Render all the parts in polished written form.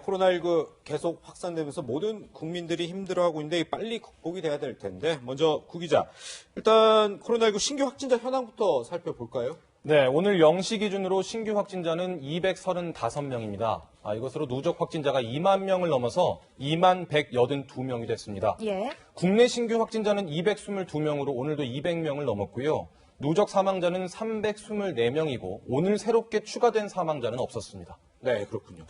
코로나19 계속 확산되면서 모든 국민들이 힘들어하고 있는데 빨리 극복이 돼야 될 텐데 먼저 구 기자, 일단 코로나19 신규 확진자 현황부터 살펴볼까요? 네, 오늘 0시 기준으로 신규 확진자는 235명입니다. 이것으로 누적 확진자가 2만 명을 넘어서 2만 182명이 됐습니다. 예. 국내 신규 확진자는 222명으로 오늘도 200명을 넘었고요. 누적 사망자는 324명이고 오늘 새롭게 추가된 사망자는 없었습니다. 네, 그렇군요.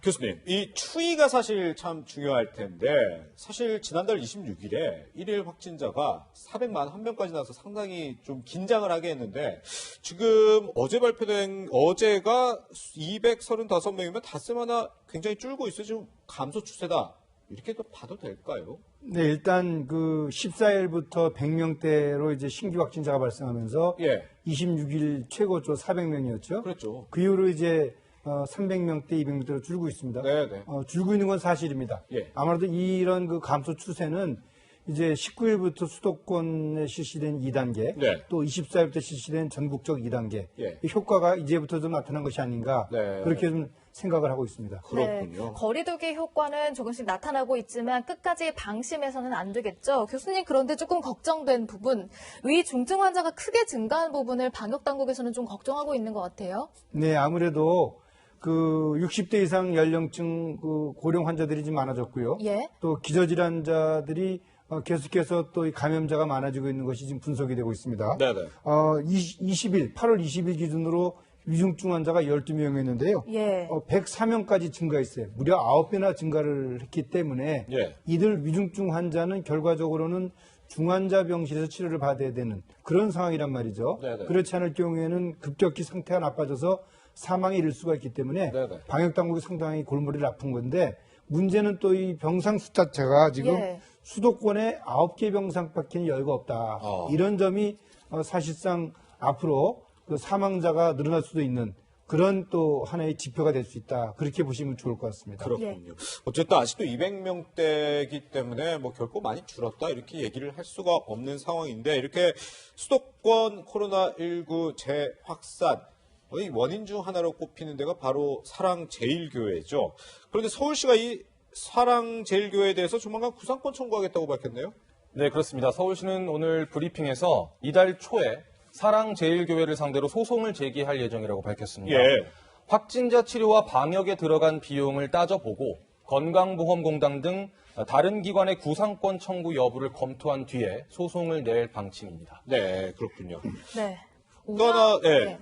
교수님, 이 추이가 사실 참 중요할 텐데 사실 지난달 26일에 일일 확진자가 400만 1명까지 나서 상당히 좀 긴장을 하게 했는데 지금 어제 발표된 어제가 235명이면 닷새 하나 굉장히 줄고 있어요. 지금 감소 추세다. 이렇게 또 봐도 될까요? 네, 일단 그 14일부터 100명대로 이제 신규 확진자가 발생하면서 예. 26일 최고조 400명이었죠. 그렇죠. 그 이후로 이제 300명대, 200명대로 줄고 있습니다. 네네. 줄고 있는 건 사실입니다. 예. 아무래도 이런 그 감소 추세는 이제 19일부터 수도권에 실시된 2단계, 네. 또 24일부터 실시된 전국적 2단계, 예. 이 효과가 이제부터 좀 나타난 것이 아닌가, 네. 그렇게 좀 생각을 하고 있습니다. 그렇군요. 네, 거리두기 효과는 조금씩 나타나고 있지만 끝까지 방심해서는 안 되겠죠. 교수님, 그런데 조금 걱정된 부분, 위중증 환자가 크게 증가한 부분을 방역당국에서는 좀 걱정하고 있는 것 같아요. 네, 아무래도 그 60대 이상 연령층 그 고령 환자들이 좀 많아졌고요. 예. 또 기저질환자들이 계속해서 또 이 감염자가 많아지고 있는 것이 지금 분석이 되고 있습니다. 네네. 8월 20일 기준으로 위중증 환자가 12명이었는데요. 예. 104명까지 증가했어요. 무려 9배나 증가를 했기 때문에 예. 이들 위중증 환자는 결과적으로는 중환자 병실에서 치료를 받아야 되는 그런 상황이란 말이죠. 네네. 그렇지 않을 경우에는 급격히 상태가 나빠져서 사망에 이를 수가 있기 때문에 네네. 방역당국이 상당히 골머리를 아픈 건데 문제는 또 이 병상 수 자체가 지금 예. 수도권에 9개 병상밖에 여유가 없다. 이런 점이 사실상 앞으로 그 사망자가 늘어날 수도 있는 그런 또 하나의 지표가 될 수 있다. 그렇게 보시면 좋을 것 같습니다. 그렇군요. 어쨌든 아직도 200명대이기 때문에 뭐 결코 많이 줄었다 이렇게 얘기를 할 수가 없는 상황인데 이렇게 수도권 코로나19 재확산 이 원인 중 하나로 꼽히는 데가 바로 사랑제일교회죠. 그런데 서울시가 이 사랑제일교회에 대해서 조만간 구상권 청구하겠다고 밝혔네요. 네, 그렇습니다. 서울시는 오늘 브리핑에서 이달 초에 사랑제일교회를 상대로 소송을 제기할 예정이라고 밝혔습니다. 예. 확진자 치료와 방역에 들어간 비용을 따져보고 건강보험공단 등 다른 기관의 구상권 청구 여부를 검토한 뒤에 소송을 낼 방침입니다. 네, 그렇군요. 네. 또 하나, 예. 네.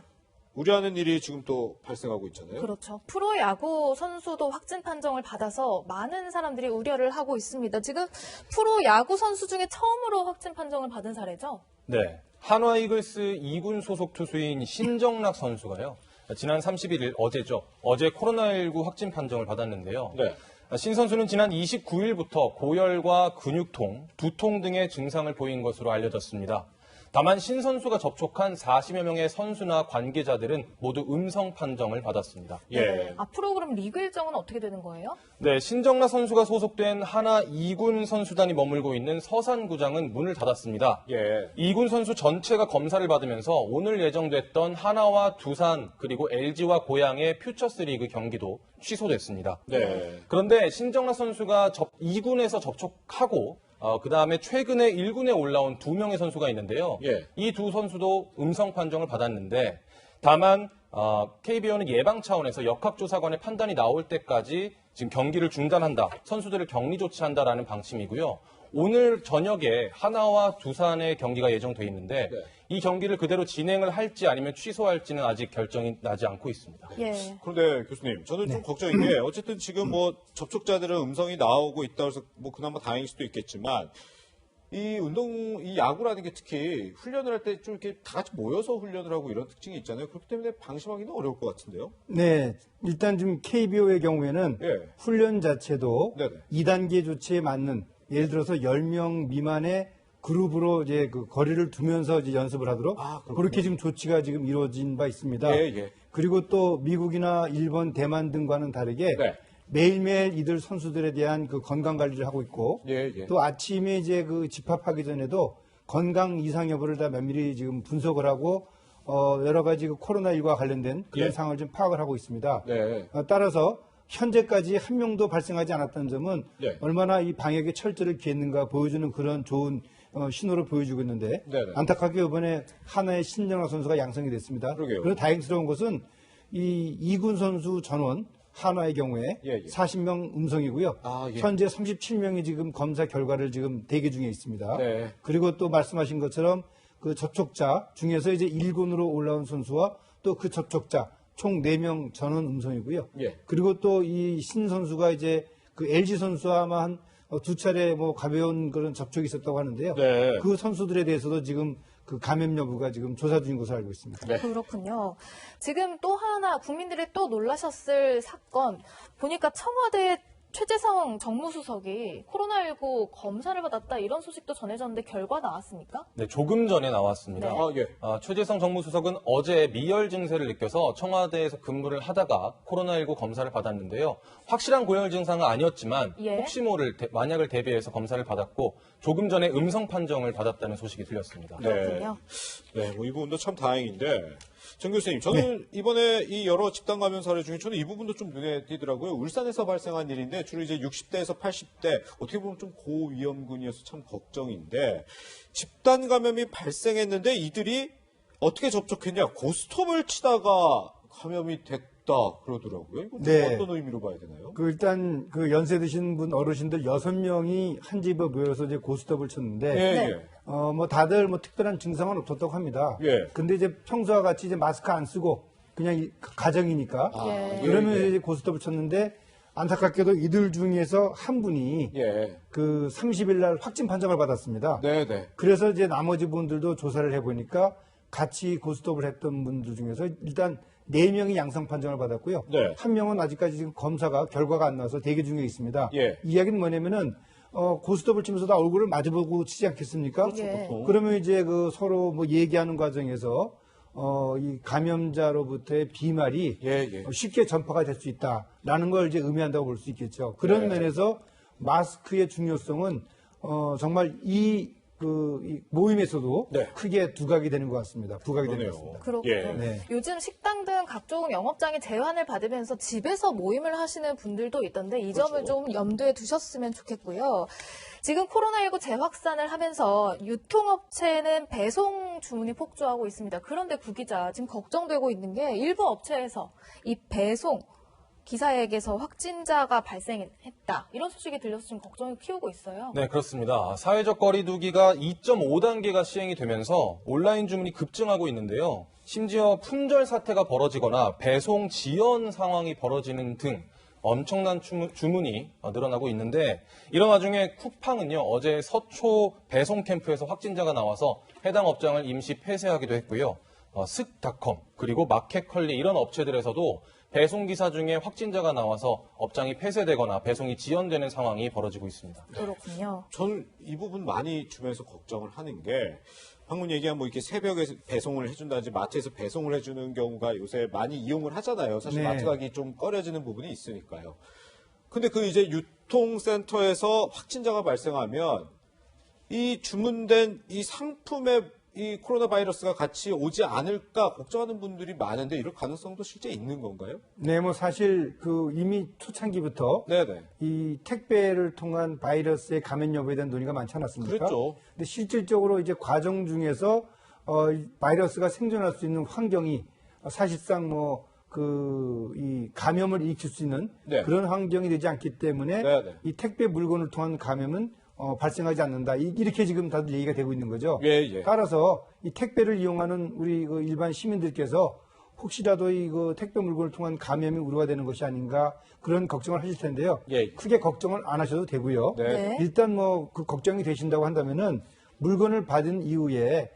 우려하는 일이 지금 또 발생하고 있잖아요. 그렇죠. 프로야구 선수도 확진 판정을 받아서 많은 사람들이 우려를 하고 있습니다. 지금 프로야구 선수 중에 처음으로 확진 판정을 받은 사례죠? 네. 한화 이글스 2군 소속 투수인 신정락 선수가요. 지난 31일 어제죠. 어제 코로나19 확진 판정을 받았는데요. 네. 신 선수는 지난 29일부터 고열과 근육통, 두통 등의 증상을 보인 것으로 알려졌습니다. 다만 신 선수가 접촉한 40여 명의 선수나 관계자들은 모두 음성 판정을 받았습니다. 예. 앞으로 그럼 리그 일정은 어떻게 되는 거예요? 네, 신정라 선수가 소속된 하나 2군 선수단이 머물고 있는 서산구장은 문을 닫았습니다. 예. 2군 선수 전체가 검사를 받으면서 오늘 예정됐던 하나와 두산 그리고 LG와 고양의 퓨처스리그 경기도 취소됐습니다. 네. 그런데 신정라 선수가 2군에서 접촉하고 그 다음에 최근에 1군에 올라온 2명의 선수가 있는데요. 예. 이 두 선수도 음성 판정을 받았는데 다만 KBO는 예방 차원에서 역학조사관의 판단이 나올 때까지 지금 경기를 중단한다. 선수들을 격리 조치한다라는 방침이고요. 오늘 저녁에 하나와 두산의 경기가 예정돼 있는데 네. 이 경기를 그대로 진행을 할지 아니면 취소할지는 아직 결정이 나지 않고 있습니다. 예. 그런데 교수님, 저는 좀 걱정인 게 어쨌든 지금 뭐 접촉자들은 음성이 나오고 있다 해서 뭐 그나마 다행일 수도 있겠지만 이 야구라는 게 특히 훈련을 할 때 좀 이렇게 다 같이 모여서 훈련을 하고 이런 특징이 있잖아요. 그렇기 때문에 방심하기는 어려울 것 같은데요. 네, 일단 지금 KBO의 경우에는 예. 훈련 자체도 네네. 2단계 조치에 맞는 예를 들어서 10명 미만의 그룹으로 이제 그 거리를 두면서 이제 연습을 하도록 그렇군요. 그렇게 지금 조치가 지금 이루어진 바 있습니다. 예, 예. 그리고 또 미국이나 일본, 대만 등과는 다르게 네. 매일매일 이들 선수들에 대한 그 건강 관리를 하고 있고 예, 예. 또 아침에 이제 그 집합하기 전에도 건강 이상 여부를 다 면밀히 지금 분석을 하고 여러 가지 그 코로나19와 관련된 그런 예. 상황을 좀 파악을 하고 있습니다. 네. 따라서 현재까지 한 명도 발생하지 않았다는 점은 네. 얼마나 이 방역의 철저를 기했는가 보여주는 그런 좋은 신호를 보여주고 있는데 네네. 안타깝게 이번에 하나의 신정아 선수가 양성이 됐습니다. 그러게요. 그리고 다행스러운 것은 이 이군 선수 전원 한화의 경우에 예, 예. 40명 음성이고요. 아, 예. 현재 37명이 지금 검사 결과를 지금 대기 중에 있습니다. 네. 그리고 또 말씀하신 것처럼 그 접촉자 중에서 이제 1군으로 올라온 선수와 또 그 접촉자 총 4명 전원 음성이고요. 예. 그리고 또 이 신 선수가 이제 그 LG 선수와 아마 한 두 차례 뭐 가벼운 그런 접촉이 있었다고 하는데요. 네. 그 선수들에 대해서도 지금 그 감염 여부가 지금 조사 중인 것으로 알고 있습니다. 네. 그렇군요. 지금 또 하나 국민들이 또 놀라셨을 사건 보니까 청와대 최재성 정무수석이 코로나19 검사를 받았다 이런 소식도 전해졌는데 결과 나왔습니까? 네, 조금 전에 나왔습니다. 네. 아, 예. 최재성 정무수석은 어제 미열 증세를 느껴서 청와대에서 근무를 하다가 코로나19 검사를 받았는데요. 확실한 고열 증상은 아니었지만 예. 혹시 모를 만약을 대비해서 검사를 받았고 조금 전에 음성 판정을 받았다는 소식이 들렸습니다. 그렇군요. 네, 뭐 이 부분도 참 다행인데 정 교수님, 저는 이번에 이 여러 집단 감염 사례 중에 저는 이 부분도 좀 눈에 띄더라고요. 울산에서 발생한 일인데 주로 이제 60대에서 80대 어떻게 보면 좀 고위험군이어서 참 걱정인데 집단 감염이 발생했는데 이들이 어떻게 접촉했냐? 고스톱을 치다가 감염이 됐다 그러더라고요. 이건 좀 네. 어떤 의미로 봐야 되나요? 그 일단 그 연세 드신 분 어르신들 6명이 한 집에 모여서 이제 고스톱을 쳤는데 예, 네. 예. 뭐 다들 뭐 특별한 증상은 없었다고 합니다. 예. 근데 이제 평소와 같이 이제 마스크 안 쓰고 그냥 가정이니까 예. 그러면 예. 이제 고스톱을 쳤는데 안타깝게도 이들 중에서 한 분이 예. 그 30일 날 확진 판정을 받았습니다. 네, 네. 그래서 이제 나머지 분들도 조사를 해보니까 같이 고스톱을 했던 분들 중에서 일단 4명이 양성 판정을 받았고요. 네. 한 명은 아직까지 지금 검사가 결과가 안 나와서 대기 중에 있습니다. 예. 이야기는 뭐냐면은 고스톱을 치면서 다 얼굴을 마주보고 치지 않겠습니까? 예. 그러면 이제 그 서로 뭐 얘기하는 과정에서 이 감염자로부터의 비말이 예, 예. 쉽게 전파가 될 수 있다라는 걸 이제 의미한다고 볼 수 있겠죠. 그런 네. 면에서 마스크의 중요성은 정말 이 모임에서도 네. 크게 두각이 되는 것 같습니다. 부각이 되는 것 그러네요. 같습니다. 그렇군요. 예. 네. 요즘 식당 등 각종 영업장이 제한을 받으면서 집에서 모임을 하시는 분들도 있던데 이 점을 좀 염두에 두셨으면 좋겠고요. 지금 코로나19 재확산을 하면서 유통업체는 배송 주문이 폭주하고 있습니다. 그런데 구 기자, 지금 걱정되고 있는 게 일부 업체에서 이 배송 기사에게서 확진자가 발생했다. 이런 소식이 들려서 좀 걱정을 키우고 있어요. 네, 그렇습니다. 사회적 거리두기가 2.5단계가 시행이 되면서 온라인 주문이 급증하고 있는데요. 심지어 품절 사태가 벌어지거나 배송 지연 상황이 벌어지는 등 엄청난 주문이 늘어나고 있는데 이런 와중에 쿠팡은요, 어제 서초 배송 캠프에서 확진자가 나와서 해당 업장을 임시 폐쇄하기도 했고요. 슥닷컴 그리고 마켓컬리 이런 업체들에서도 배송기사 중에 확진자가 나와서 업장이 폐쇄되거나 배송이 지연되는 상황이 벌어지고 있습니다. 그렇군요. 저는 이 부분 많이 주변에서 걱정을 하는 게 방금 얘기한 뭐 이렇게 새벽에 배송을 해준다든지 마트에서 배송을 해주는 경우가 요새 많이 이용을 하잖아요. 사실 네. 마트 가기 좀 꺼려지는 부분이 있으니까요. 근데 그 이제 유통센터에서 확진자가 발생하면 이 주문된 이 상품에 이 코로나 바이러스가 같이 오지 않을까 걱정하는 분들이 많은데 이럴 가능성도 실제 있는 건가요? 네, 뭐 사실 이미 초창기부터 네네. 이 택배를 통한 바이러스의 감염 여부에 대한 논의가 많지 않았습니까? 그랬죠. 근데 실질적으로 이제 과정 중에서 이 바이러스가 생존할 수 있는 환경이 사실상 이 감염을 일으킬 수 있는 네. 그런 환경이 되지 않기 때문에 네네. 이 택배 물건을 통한 감염은 발생하지 않는다. 이렇게 지금 다들 얘기가 되고 있는 거죠. 예, 예. 따라서 이 택배를 이용하는 우리 일반 시민들께서 혹시라도 이 택배 물건을 통한 감염이 우려가 되는 것이 아닌가 그런 걱정을 하실 텐데요. 예, 예. 크게 걱정을 안 하셔도 되고요. 네. 네. 일단 그 걱정이 되신다고 한다면은 물건을 받은 이후에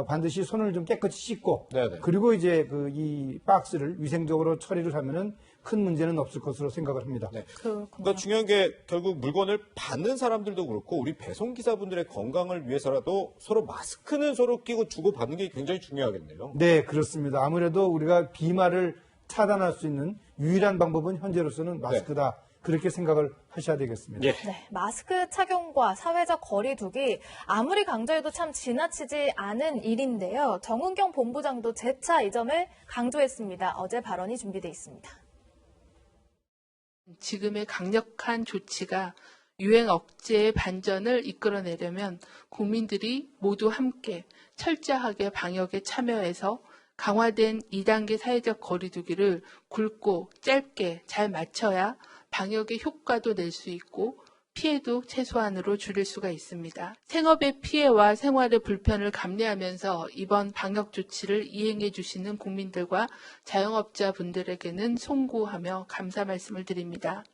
반드시 손을 좀 깨끗이 씻고 네네. 그리고 이제 이 박스를 위생적으로 처리를 하면은 큰 문제는 없을 것으로 생각을 합니다. 네. 그렇군요. 그러니까 중요한 게 결국 물건을 받는 사람들도 그렇고 우리 배송기사분들의 건강을 위해서라도 서로 마스크는 서로 끼고 주고 받는 게 굉장히 중요하겠네요. 네, 그렇습니다. 아무래도 우리가 비말을 차단할 수 있는 유일한 방법은 현재로서는 마스크다. 그렇게 생각을 하셔야 되겠습니다. 예. 네, 마스크 착용과 사회적 거리 두기 아무리 강조해도 참 지나치지 않은 일인데요. 정은경 본부장도 재차 이 점을 강조했습니다. 어제 발언이 준비돼 있습니다. 지금의 강력한 조치가 유행 억제의 반전을 이끌어내려면 국민들이 모두 함께 철저하게 방역에 참여해서 강화된 2단계 사회적 거리두기를 굵고 짧게 잘 맞춰야 방역의 효과도 낼 수 있고 피해도 최소한으로 줄일 수가 있습니다. 생업의 피해와 생활의 불편을 감내하면서 이번 방역 조치를 이행해 주시는 국민들과 자영업자분들에게는 송구하며 감사 말씀을 드립니다.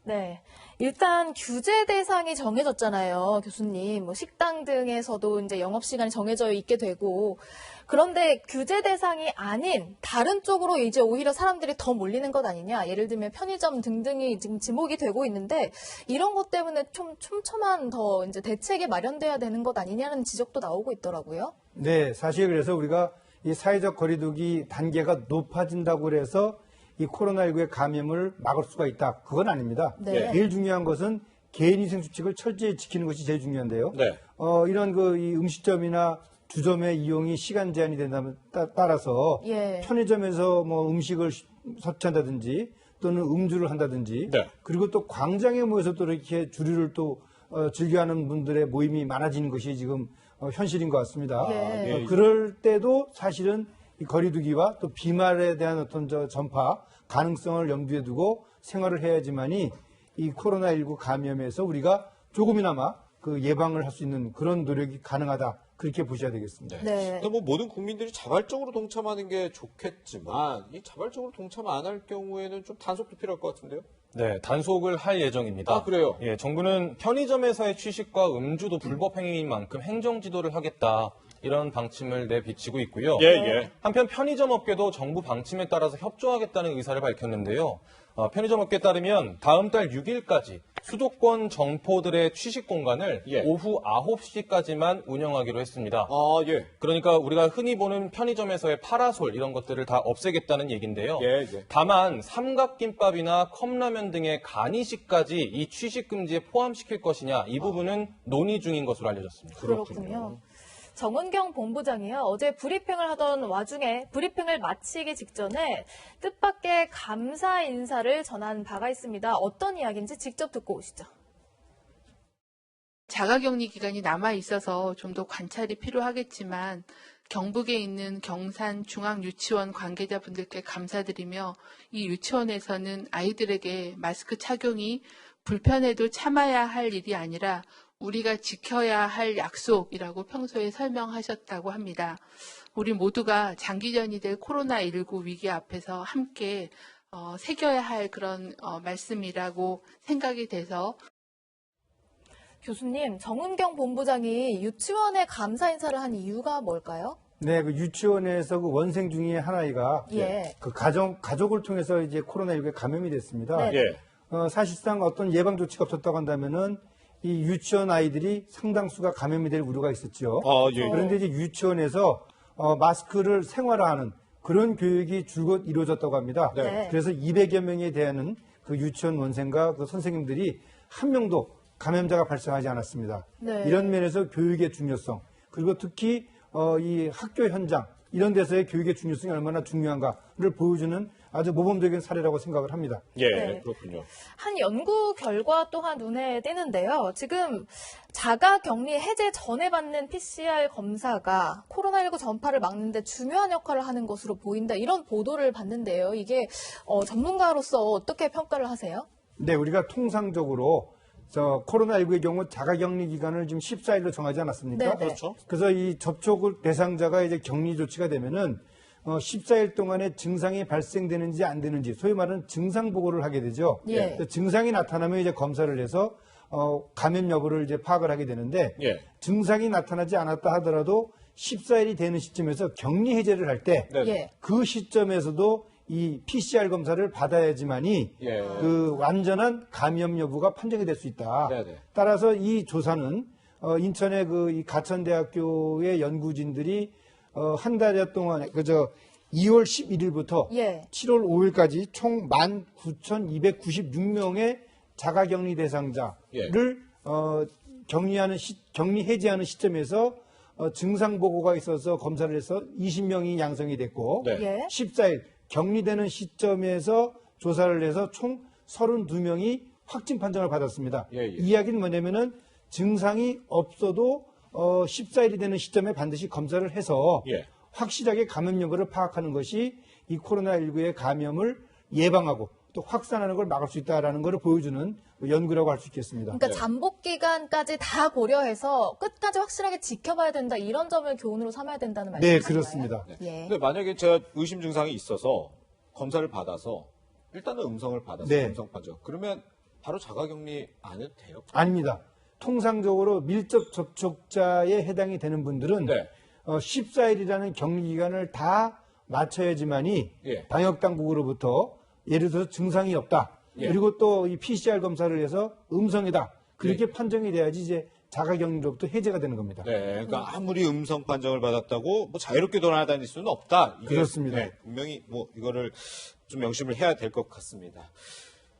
네. 일단 규제 대상이 정해졌잖아요, 교수님. 뭐 식당 등에서도 이제 영업시간이 정해져 있게 되고. 그런데 규제 대상이 아닌 다른 쪽으로 이제 오히려 사람들이 더 몰리는 것 아니냐. 예를 들면 편의점 등등이 지금 지목이 되고 있는데 이런 것 때문에 좀 촘촘한 더 이제 대책이 마련돼야 되는 것 아니냐는 지적도 나오고 있더라고요. 네, 사실 그래서 우리가 이 사회적 거리두기 단계가 높아진다고 해서 이 코로나19의 감염을 막을 수가 있다. 그건 아닙니다. 네. 제일 중요한 것은 개인위생 수칙을 철저히 지키는 것이 제일 중요한데요. 네. 이런 이 음식점이나 주점의 이용이 시간 제한이 된다면 따라서 예. 편의점에서 뭐 음식을 섭취한다든지 또는 음주를 한다든지 네. 그리고 또 광장에 모여서 또 이렇게 주류를 또 즐겨하는 분들의 모임이 많아지는 것이 지금 현실인 것 같습니다. 예. 그럴 때도 사실은 이 거리두기와 또 비말에 대한 어떤 전파 가능성을 염두에 두고 생활을 해야지만이 이 코로나19 감염에서 우리가 조금이나마 그 예방을 할 수 있는 그런 노력이 가능하다. 그렇게 보셔야 되겠습니다. 네. 근데 뭐 모든 국민들이 자발적으로 동참하는 게 좋겠지만 이 자발적으로 동참 안 할 경우에는 좀 단속도 필요할 것 같은데요. 네, 단속을 할 예정입니다. 아, 그래요? 예, 정부는 편의점에서의 취식과 음주도 불법 행위인 만큼 행정 지도를 하겠다. 이런 방침을 내비치고 있고요. 예. 한편 편의점 업계도 정부 방침에 따라서 협조하겠다는 의사를 밝혔는데요. 편의점 업계에 따르면 다음 달 6일까지 수도권 점포들의 취식 공간을 예. 오후 9시까지만 운영하기로 했습니다. 아, 예. 그러니까 우리가 흔히 보는 편의점에서의 파라솔 이런 것들을 다 없애겠다는 얘기인데요. 예. 다만 삼각김밥이나 컵라면 등의 간이식까지 이 취식 금지에 포함시킬 것이냐 이 부분은 논의 중인 것으로 알려졌습니다. 그렇군요. 정은경 본부장이요. 어제 브리핑을 하던 와중에 브리핑을 마치기 직전에 뜻밖의 감사 인사를 전한 바가 있습니다. 어떤 이야기인지 직접 듣고 오시죠. 자가격리 기간이 남아 있어서 좀 더 관찰이 필요하겠지만 경북에 있는 경산 중앙유치원 관계자분들께 감사드리며 이 유치원에서는 아이들에게 마스크 착용이 불편해도 참아야 할 일이 아니라 우리가 지켜야 할 약속이라고 평소에 설명하셨다고 합니다. 우리 모두가 장기전이 될 코로나19 위기 앞에서 함께 새겨야 할 그런 말씀이라고 생각이 돼서 교수님, 정은경 본부장이 유치원에 감사 인사를 한 이유가 뭘까요? 네, 그 유치원에서 그 원생 중에 한 아이가 예. 그 가족을 통해서 이제 코로나19에 감염이 됐습니다. 네. 예. 사실상 어떤 예방 조치가 없었다고 한다면은 이 유치원 아이들이 상당수가 감염이 될 우려가 있었죠. 아, 예. 그런데 이제 유치원에서 마스크를 생활화하는 그런 교육이 줄곧 이루어졌다고 합니다. 네. 그래서 200여 명에 대한 그 유치원 원생과 그 선생님들이 한 명도 감염자가 발생하지 않았습니다. 네. 이런 면에서 교육의 중요성 그리고 특히 이 학교 현장 이런 데서의 교육의 중요성이 얼마나 중요한가를 보여주는 아주 모범적인 사례라고 생각을 합니다. 예, 네. 그렇군요. 한 연구 결과 또한 눈에 띄는데요. 지금 자가격리 해제 전에 받는 PCR 검사가 코로나19 전파를 막는 데 중요한 역할을 하는 것으로 보인다. 이런 보도를 봤는데요. 이게 전문가로서 어떻게 평가를 하세요? 네, 우리가 통상적으로 코로나19의 경우 자가격리 기간을 지금 14일로 정하지 않았습니까? 네, 네. 그렇죠. 그래서 이 접촉 대상자가 이제 격리 조치가 되면은 14일 동안에 증상이 발생되는지 안 되는지 소위 말하는 증상 보고를 하게 되죠. 예. 그래서 증상이 나타나면 이제 검사를 해서 감염 여부를 이제 파악을 하게 되는데 예. 증상이 나타나지 않았다 하더라도 14일이 되는 시점에서 격리 해제를 할 때 그 네. 예. 시점에서도 이 PCR 검사를 받아야지만이 예. 그 완전한 감염 여부가 판정이 될 수 있다. 네네. 따라서 이 조사는 인천의 이 가천대학교의 연구진들이 한 달여 동안 2월 11일부터 예. 7월 5일까지 총 19,296명의 자가격리 대상자를 예. 격리 해제하는 시점에서 증상 보고가 있어서 검사를 해서 20명이 양성이 됐고 네. 예. 14일 격리되는 시점에서 조사를 해서 총 32명이 확진 판정을 받았습니다. 예, 예. 이 이야기는 뭐냐면은 증상이 없어도 14일이 되는 시점에 반드시 검사를 해서 예. 확실하게 감염 여부를 파악하는 것이 이 코로나19의 감염을 예방하고 또 확산하는 걸 막을 수 있다라는 것을 보여주는 연구라고 할 수 있겠습니다. 그러니까 잠복 기간까지 다 고려해서 끝까지 확실하게 지켜봐야 된다 이런 점을 교훈으로 삼아야 된다는 네, 말씀이신가요? 그렇습니다. 예. 근데 만약에 제가 의심 증상이 있어서 검사를 받아서 일단은 음성을 받았어요. 네. 음성 판정. 그러면 바로 자가격리 안 해도 돼요? 아닙니다. 통상적으로 밀접 접촉자에 해당이 되는 분들은 네. 14일이라는 격리 기간을 다 맞춰야지만이 예. 방역 당국으로부터 예를 들어서 증상이 없다. 예. 그리고 또 이 PCR 검사를 해서 음성이다. 그렇게 판정이 돼야지 이제 자가격리로부터 해제가 되는 겁니다. 네. 그러니까 아무리 음성 판정을 받았다고 뭐 자유롭게 돌아다닐 수는 없다. 이게, 그렇습니다. 네, 분명히 뭐 이거를 좀 명심을 해야 될 것 같습니다.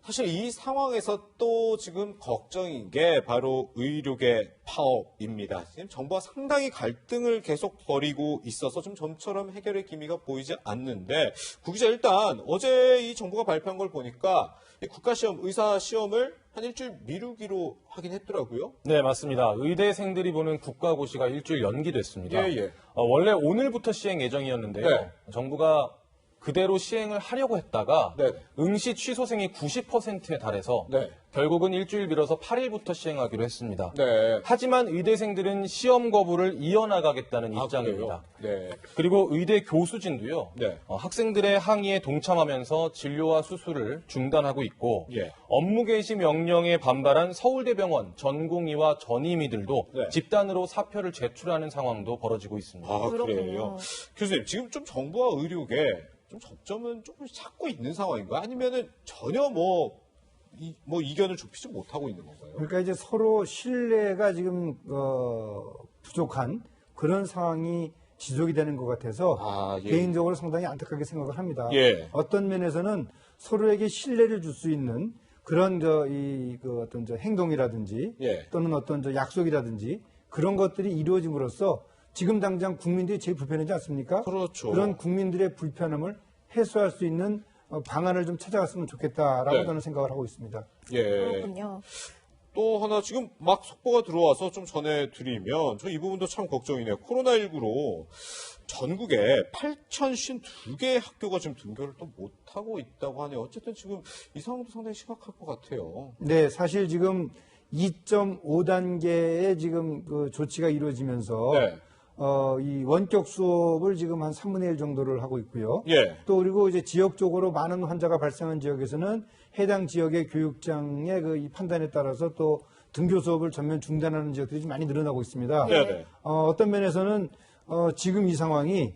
사실 이 상황에서 또 지금 걱정인 게 바로 의료계 파업입니다. 지금 정부가 상당히 갈등을 계속 벌이고 있어서 좀 좀처럼 해결의 기미가 보이지 않는데 구기자 일단 어제 이 정부가 발표한 걸 보니까 이 국가시험, 의사시험을 한 일주일 미루기로 하긴 했더라고요. 네, 맞습니다. 의대생들이 보는 국가고시가 일주일 연기됐습니다. 예, 예. 원래 오늘부터 시행 예정이었는데요. 네. 정부가 그대로 시행을 하려고 했다가 네. 응시 취소생이 90%에 달해서 네. 결국은 일주일 미뤄서 8일부터 시행하기로 했습니다. 네. 하지만 의대생들은 시험 거부를 이어나가겠다는 입장입니다. 그래요? 네. 그리고 의대 교수진도요. 네. 학생들의 항의에 동참하면서 진료와 수술을 중단하고 있고 예. 업무 개시 명령에 반발한 서울대병원 전공의와 전임의들도 네. 집단으로 사표를 제출하는 상황도 벌어지고 있습니다. 아, 그렇군요. 그래요. 교수님, 지금 좀 정부와 의료계 좀 접점은 조금씩 찾고 있는 상황인가요? 아니면은 전혀 이견을 좁히지 못하고 있는 건가요? 그러니까 이제 서로 신뢰가 지금 부족한 그런 상황이 지속이 되는 것 같아서 아, 예. 개인적으로 상당히 안타깝게 생각을 합니다. 예. 어떤 면에서는 서로에게 신뢰를 줄 수 있는 그런 어떤 행동이라든지 예. 또는 어떤 약속이라든지 그런 것들이 이루어짐으로써 지금 당장 국민들이 제일 불편하지 않습니까? 그렇죠. 그런 국민들의 불편함을 해소할 수 있는 방안을 좀 찾아갔으면 좋겠다라고 네. 저는 생각을 하고 있습니다. 예. 그렇군요. 또 하나 지금 막 속보가 들어와서 좀 전해드리면 저 이 부분도 참 걱정이네요. 코로나19로 전국에 8,052개의 학교가 지금 등교를 또 못하고 있다고 하네요. 어쨌든 지금 이 상황도 상당히 심각할 것 같아요. 네, 사실 지금 2.5단계의 지금 그 조치가 이루어지면서 네. 이 원격 수업을 지금 한 3분의 1 정도를 하고 있고요. 예. 또 그리고 이제 지역적으로 많은 환자가 발생한 지역에서는 해당 지역의 교육장의 이 판단에 따라서 또 등교 수업을 전면 중단하는 지역들이 좀 많이 늘어나고 있습니다. 네네. 어떤 면에서는 지금 이 상황이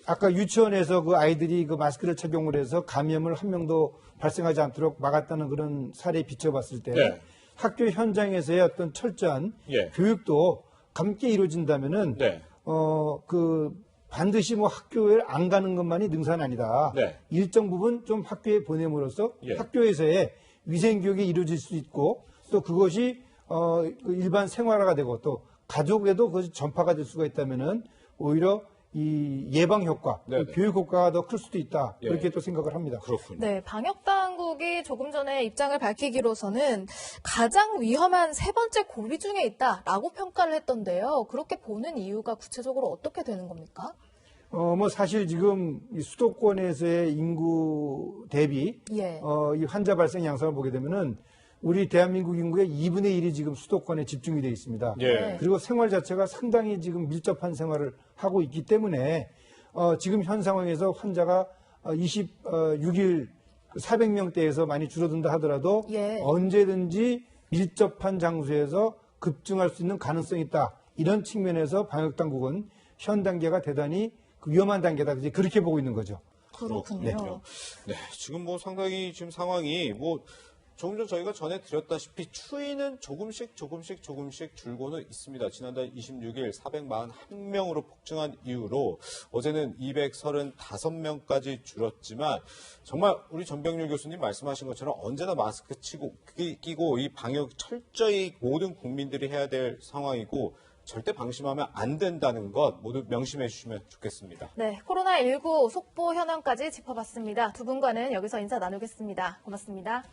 아까 유치원에서 그 아이들이 그 마스크를 착용을 해서 감염을 한 명도 발생하지 않도록 막았다는 그런 사례에 비춰봤을 때 네. 학교 현장에서의 어떤 철저한 예. 교육도 함께 이루어진다면은 네. 반드시 뭐 학교에 안 가는 것만이 능사는 아니다. 네. 일정 부분 좀 학교에 보냄으로써 예. 학교에서의 위생 교육이 이루어질 수 있고 또 그것이 그 일반 생활화가 되고 또 가족에도 그것이 전파가 될 수가 있다면은 오히려 이 예방 효과, 네네. 교육 효과가 더 클 수도 있다. 예. 그렇게 또 생각을 합니다. 그렇군요. 네, 방역 당국이 조금 전에 입장을 밝히기로서는 가장 위험한 세 번째 고비 중에 있다라고 평가를 했던데요. 그렇게 보는 이유가 구체적으로 어떻게 되는 겁니까? 뭐 사실 지금 이 수도권에서의 인구 대비 예. 이 환자 발생 양상을 보게 되면은 우리 대한민국 인구의 2분의 1이 지금 수도권에 집중이 되어 있습니다. 예. 그리고 생활 자체가 상당히 지금 밀접한 생활을 하고 있기 때문에 지금 현 상황에서 환자가 26일 400명대에서 많이 줄어든다 하더라도 예. 언제든지 밀접한 장소에서 급증할 수 있는 가능성이 있다. 이런 측면에서 방역당국은 현 단계가 대단히 위험한 단계다. 이제 그렇게 보고 있는 거죠. 그렇군요. 네, 지금 뭐 상당히 지금 상황이 뭐 조금 전 저희가 전해드렸다시피 추이는 조금씩 줄고는 있습니다. 지난달 26일 441명으로 폭증한 이후로 어제는 235명까지 줄었지만 정말 우리 전병률 교수님 말씀하신 것처럼 언제나 마스크 끼고 이 방역 철저히 모든 국민들이 해야 될 상황이고 절대 방심하면 안 된다는 것 모두 명심해 주시면 좋겠습니다. 네, 코로나19 속보 현황까지 짚어봤습니다. 두 분과는 여기서 인사 나누겠습니다. 고맙습니다.